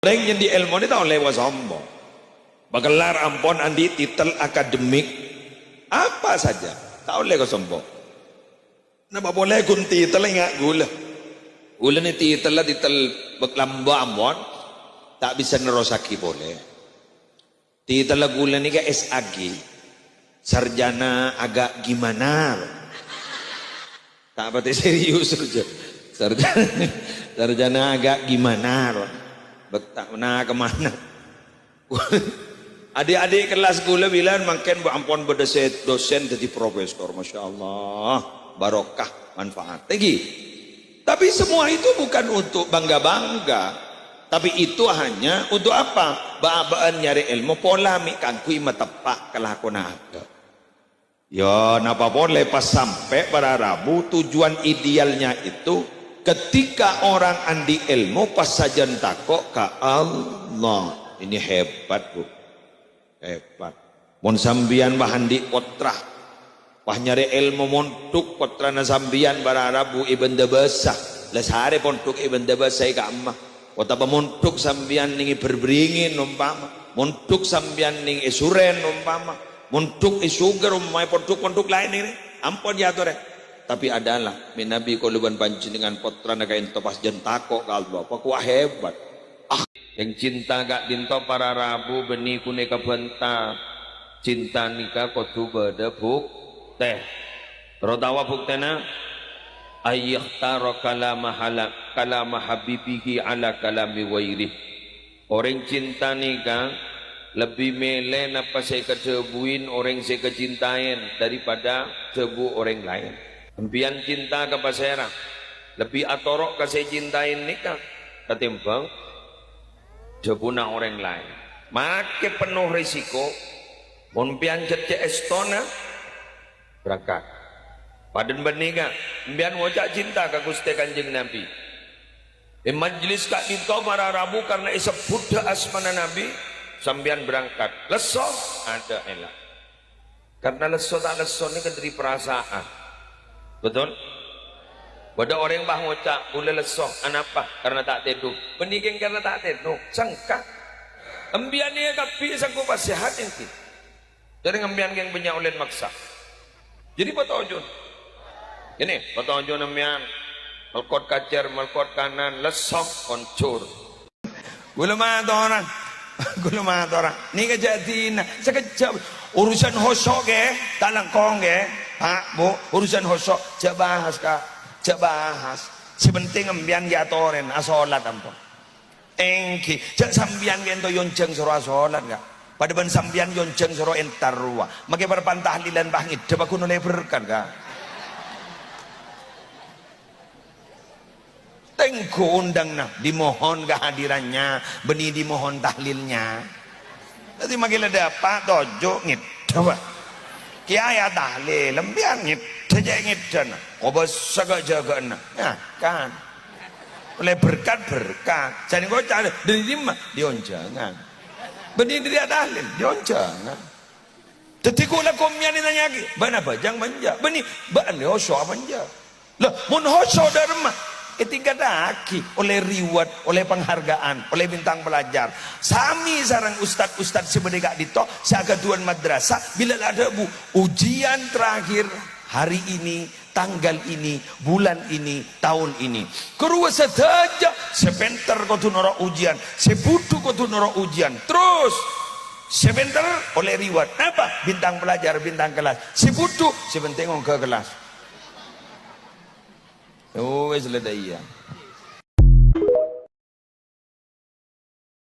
Orang yang di ilmu ini tahu lewat sombong. Bergelar ampun andi titel akademik apa saja tahu lewat sombong. Napa boleh kun titel ingat gula. Gula ni titel lah titel berlamba ampun tak bisa nerosaki boleh. Titel lah gula ni ke SAG sarjana agak gimana. Tak apa serius saja. Sarjana agak gimana. Betak mana kemana? Adik-adik kelas gula bilang makin ampun dosen jadi profesor, masya Allah, barokah manfaat. Tapi semua itu bukan untuk bangga-bangga, tapi itu hanya untuk apa? Baan nyari ilmu pola mikangkui matepak kalah ada. Ya, napa boleh pas sampai pada Rabu tujuan idealnya itu. Ketika orang andi ilmu pas sajan takok ka Allah. Ini hebat bu, hebat. Mon sambian bahandi potra, wah nyari ilmu montuk potra na sambian bararabu ibn debasah. Lesare pontuk ibn debasah ka ammah. Kota pemontuk sambian ningi berbringin umpama, montuk sambian ningi isuren umpama, montuk isuger umpama pontuk lain ini. Ampun ya tore. Tapi adalah Nabi koluban panjenengan potra na kain topas jentako ka Allah. Pakuah hebat. Yang cinta gak dinto para rabu beni kune kabenta. Cinta nikah kotu beda buk teh. Rodawa buk tena ayyahtara kalama habibihi ala kalami wairih. Orang cinta nikah lebih mele napa saya kedebuin orang saya kecintain daripada debu orang lain. Empian cinta ke pasera lebih atorok ke saya cintain nikah ketimbang jebuna orang lain. Make penuh risiko empian cece estona berangkat padan bernikah empian wajak cinta ke Gusti Kanjeng Nabi di majlis kak dinto para rabu karena isap Buddha asmana Nabi sambian berangkat leso ada elak karena leso tak leso ini kan dari perasaan. Betul? Pada orang bah ngocak boleh lesoh anapa karena tak teduh. Peningin karena tak teduh. Sangka. Embian dia kapi sangko pasihat inti. Jadi ngembian yang banyak oleh maksa. Jadi patojon. Ini patojon embian. Melkot kacer, melkot kanan, lesoh koncur. Gula mata orang. Gula mata orang. Ni kejadian. Sekejap. Urusan hosok ke. Tak langkong ke. Pak, Bu, urusan hosok, cak bahas kak, cak bahas. Sebenting ambian ya toren, asolat ampun. Engki, cak sambian gento yonceng soro asolat kak. Pada ban sambian yonceng soro entar ruah. Makai berpantah lilan bangit, coba kuno leberkan kak. Tengku undang nah, dimohon kehadirannya, benih dimohon tahlilnya. Tadi makai leda pak tojo ngit, coba. Kiai tahlil lembian ngit sejak ngit dan obas sagak jagaan ya kan oleh berkat jadi kau cari dari lima dionjangan benih dia tahlil dionjangan jadi kau lah komnya ni nanya lagi bana bajang manja benih ban hoso manja lah mun hoso dharma ketika daki oleh reward oleh penghargaan oleh bintang pelajar sami sarang ustad sebedega dito sa keduan madrasah bila ada bu ujian terakhir hari ini tanggal ini bulan ini tahun ini kerua saja sebentar kau tu noro ujian sebutu kau tu noro ujian terus sebentar oleh reward apa bintang pelajar bintang kelas sebutu sebentar ke kelas. Oh, wes leda iya.